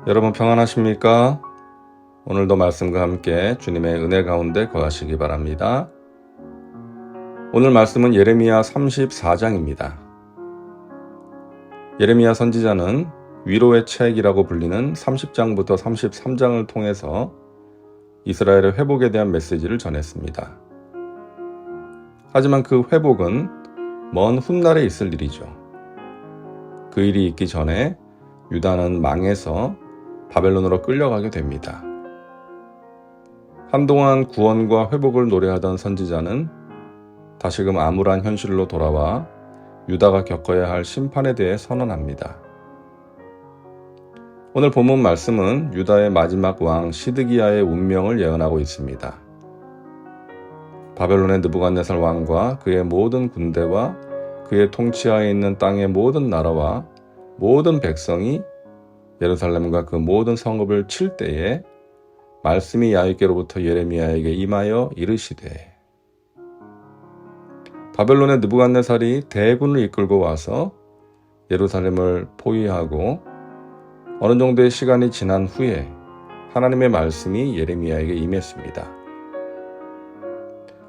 여러분 평안하십니까? 오늘도 말씀과 함께 주님의 은혜 가운데 거하시기 바랍니다. 오늘 말씀은 예레미야 34장입니다. 예레미야 선지자는 위로의 책이라고 불리는 30장부터 33장을 통해서 이스라엘의 회복에 대한 메시지를 전했습니다. 하지만 그 회복은 먼 훗날에 있을 일이죠. 그 일이 있기 전에 유다는 망해서 바벨론으로 끌려가게 됩니다. 한동안 구원과 회복을 노래하던 선지자는 다시금 암울한 현실로 돌아와 유다가 겪어야 할 심판에 대해 선언합니다. 오늘 본문 말씀은 유다의 마지막 왕 시드기야의 운명을 예언하고 있습니다. 바벨론의 느부갓네살 왕과 그의 모든 군대와 그의 통치하에 있는 땅의 모든 나라와 모든 백성이 예루살렘과 그 모든 성읍을 칠 때에 말씀이 야훼께로부터 예레미야에게 임하여 이르시되, 바벨론의 느부갓네살이 대군을 이끌고 와서 예루살렘을 포위하고 어느 정도의 시간이 지난 후에 하나님의 말씀이 예레미야에게 임했습니다.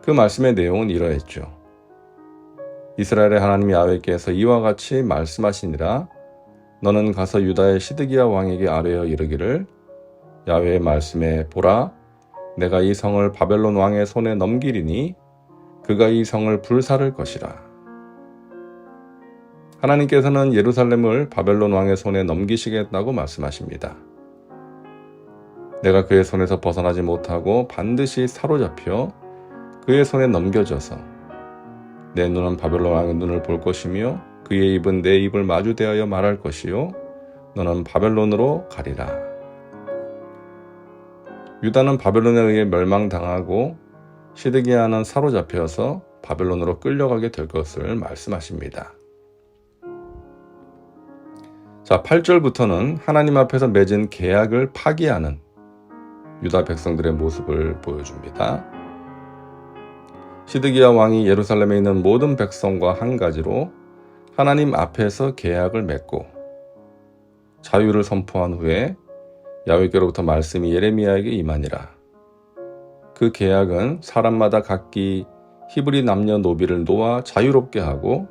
그 말씀의 내용은 이러했죠. 이스라엘의 하나님 야훼께서 이와 같이 말씀하시니라. 너는 가서 유다의 시드기야 왕에게 아뢰어 이르기를, 야훼의 말씀에 보라, 내가 이 성을 바벨론 왕의 손에 넘기리니 그가 이 성을 불사를 것이라. 하나님께서는 예루살렘을 바벨론 왕의 손에 넘기시겠다고 말씀하십니다. 내가 그의 손에서 벗어나지 못하고 반드시 사로잡혀 그의 손에 넘겨져서 내 눈은 바벨론 왕의 눈을 볼 것이며 그의 입은 내 입을 마주대하여 말할 것이요 너는 바벨론으로 가리라. 유다는 바벨론에 의해 멸망당하고 시드기야는 사로잡혀서 바벨론으로 끌려가게 될 것을 말씀하십니다. 자, 8절부터는 하나님 앞에서 맺은 계약을 파기하는 유다 백성들의 모습을 보여줍니다. 시드기야 왕이 예루살렘에 있는 모든 백성과 한 가지로 하나님 앞에서 계약을 맺고 자유를 선포한 후에 야훼께로부터 말씀이 예레미야에게 임하니라. 그 계약은 사람마다 각기 히브리 남녀노비를 놓아 자유롭게 하고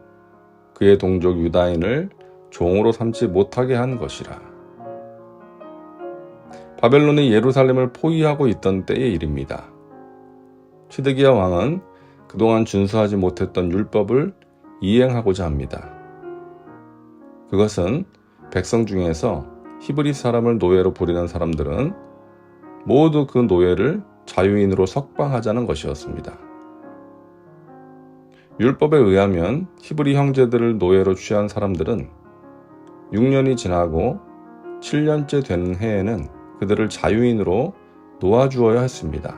그의 동족 유다인을 종으로 삼지 못하게 한 것이라. 바벨론이 예루살렘을 포위하고 있던 때의 일입니다. 시드기야 왕은 그동안 준수하지 못했던 율법을 이행하고자 합니다. 그것은 백성 중에서 히브리 사람을 노예로 부리는 사람들은 모두 그 노예를 자유인으로 석방하자는 것이었습니다. 율법에 의하면 히브리 형제들을 노예로 취한 사람들은 6년이 지나고 7년째 되는 해에는 그들을 자유인으로 놓아주어야 했습니다.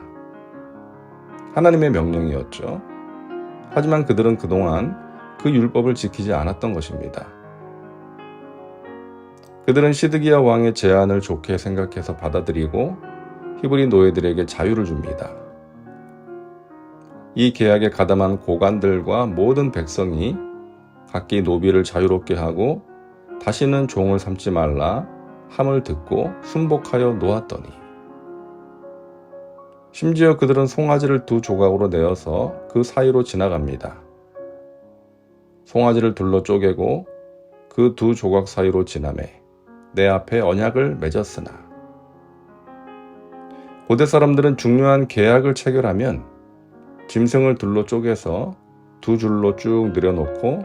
하나님의 명령이었죠. 하지만 그들은 그동안 그 율법을 지키지 않았던 것입니다. 그들은 시드기야 왕의 제안을 좋게 생각해서 받아들이고 히브리 노예들에게 자유를 줍니다. 이 계약에 가담한 고관들과 모든 백성이 각기 노비를 자유롭게 하고 다시는 종을 삼지 말라 함을 듣고 순복하여 놓았더니, 심지어 그들은 송아지를 2 조각으로 내어서 그 사이로 지나갑니다. 송아지를 둘러 쪼개고 그 2 조각 사이로 지나매 내 앞에 언약을 맺었으나, 고대 사람들은 중요한 계약을 체결하면 짐승을 둘러 쪼개서 2 줄로 쭉 늘여놓고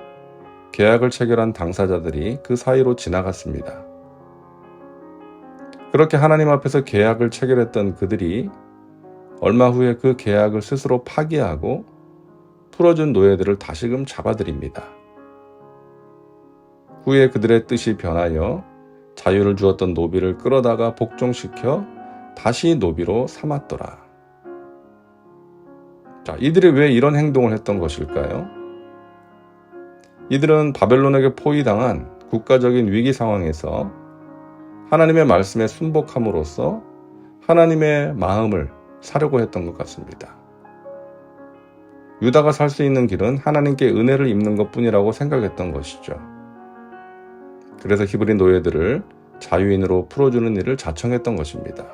계약을 체결한 당사자들이 그 사이로 지나갔습니다. 그렇게 하나님 앞에서 계약을 체결했던 그들이 얼마 후에 그 계약을 스스로 파기하고 풀어준 노예들을 다시금 잡아들입니다. 후에 그들의 뜻이 변하여 자유를 주었던 노비를 끌어다가 복종시켜 다시 노비로 삼았더라. 자, 이들이 왜 이런 행동을 했던 것일까요? 이들은 바벨론에게 포위당한 국가적인 위기 상황에서 하나님의 말씀에 순복함으로써 하나님의 마음을 사려고 했던 것 같습니다. 유다가 살 수 있는 길은 하나님께 은혜를 입는 것뿐이라고 생각했던 것이죠. 그래서 히브리 노예들을 자유인으로 풀어주는 일을 자청했던 것입니다.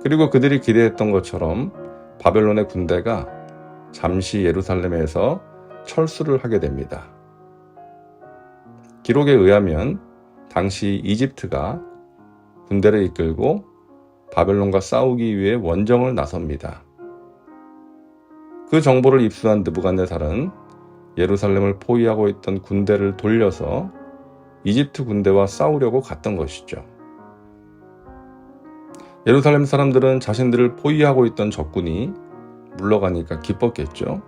그리고 그들이 기대했던 것처럼 바벨론의 군대가 잠시 예루살렘에서 철수를 하게 됩니다. 기록에 의하면 당시 이집트가 군대를 이끌고 바벨론과 싸우기 위해 원정을 나섭니다. 그 정보를 입수한 느부갓네살은 예루살렘을 포위하고 있던 군대를 돌려서 이집트 군대와 싸우려고 갔던 것이죠. 예루살렘 사람들은 자신들을 포위하고 있던 적군이 물러가니까 기뻤겠죠.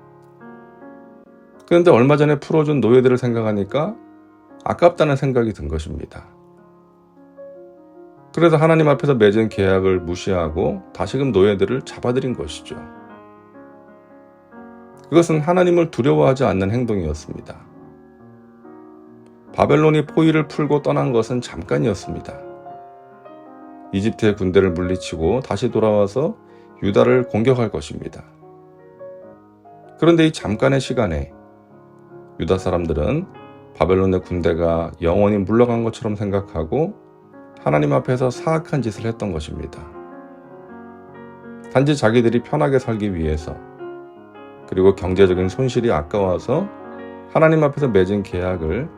그런데 얼마 전에 풀어준 노예들을 생각하니까 아깝다는 생각이 든 것입니다. 그래서 하나님 앞에서 맺은 계약을 무시하고 다시금 노예들을 잡아들인 것이죠. 그것은 하나님을 두려워하지 않는 행동이었습니다. 바벨론이 포위를 풀고 떠난 것은 잠깐이었습니다. 이집트의 군대를 물리치고 다시 돌아와서 유다를 공격할 것입니다. 그런데 이 잠깐의 시간에 유다 사람들은 바벨론의 군대가 영원히 물러간 것처럼 생각하고 하나님 앞에서 사악한 짓을 했던 것입니다. 단지 자기들이 편하게 살기 위해서, 그리고 경제적인 손실이 아까워서 하나님 앞에서 맺은 계약을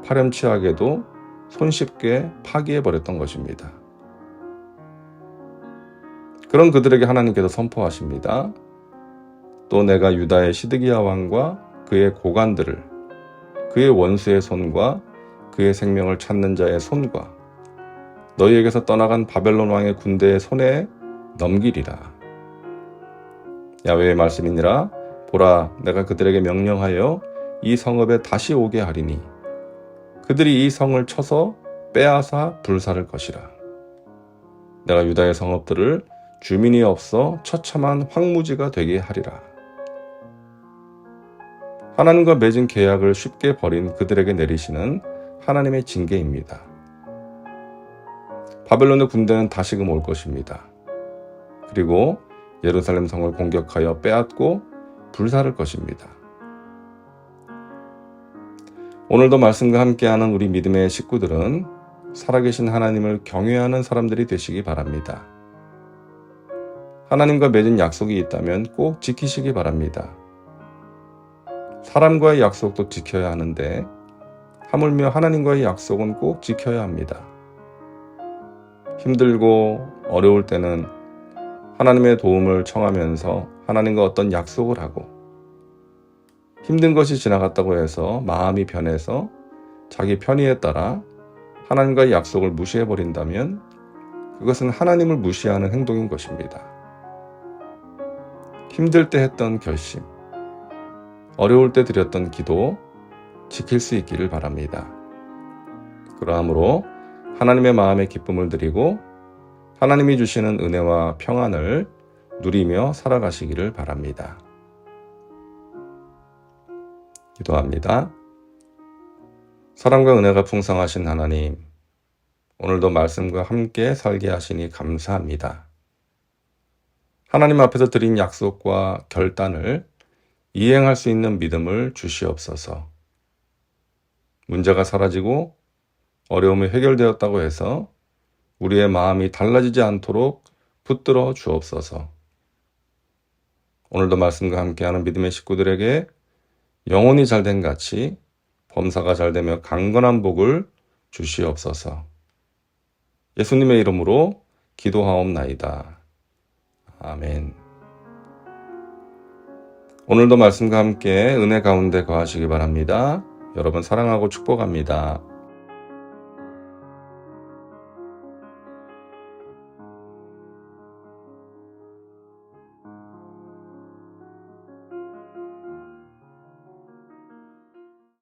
파렴치하게도 손쉽게 파기해버렸던 것입니다. 그런 그들에게 하나님께서 선포하십니다. 또 내가 유다의 시드기야 왕과 그의 고관들을 그의 원수의 손과 그의 생명을 찾는 자의 손과 너희에게서 떠나간 바벨론 왕의 군대의 손에 넘기리라. 야훼의 말씀이니라. 보라, 내가 그들에게 명령하여 이 성읍에 다시 오게 하리니 그들이 이 성을 쳐서 빼앗아 불사를 것이라. 내가 유다의 성읍들을 주민이 없어 처참한 황무지가 되게 하리라. 하나님과 맺은 계약을 쉽게 버린 그들에게 내리시는 하나님의 징계입니다. 바벨론의 군대는 다시금 올 것입니다. 그리고 예루살렘 성을 공격하여 빼앗고 불사를 것입니다. 오늘도 말씀과 함께하는 우리 믿음의 식구들은 살아계신 하나님을 경외하는 사람들이 되시기 바랍니다. 하나님과 맺은 약속이 있다면 꼭 지키시기 바랍니다. 사람과의 약속도 지켜야 하는데 하물며 하나님과의 약속은 꼭 지켜야 합니다. 힘들고 어려울 때는 하나님의 도움을 청하면서 하나님과 어떤 약속을 하고, 힘든 것이 지나갔다고 해서 마음이 변해서 자기 편의에 따라 하나님과의 약속을 무시해버린다면 그것은 하나님을 무시하는 행동인 것입니다. 힘들 때 했던 결심, 어려울 때 드렸던 기도 지킬 수 있기를 바랍니다. 그러므로 하나님의 마음에 기쁨을 드리고 하나님이 주시는 은혜와 평안을 누리며 살아가시기를 바랍니다. 기도합니다. 사랑과 은혜가 풍성하신 하나님, 오늘도 말씀과 함께 살게 하시니 감사합니다. 하나님 앞에서 드린 약속과 결단을 이행할 수 있는 믿음을 주시옵소서. 문제가 사라지고 어려움이 해결되었다고 해서 우리의 마음이 달라지지 않도록 붙들어 주옵소서. 오늘도 말씀과 함께하는 믿음의 식구들에게 영혼이 잘된 같이 범사가 잘되며 강건한 복을 주시옵소서. 예수님의 이름으로 기도하옵나이다. 아멘. 오늘도 말씀과 함께 은혜 가운데 거하시기 바랍니다. 여러분 사랑하고 축복합니다.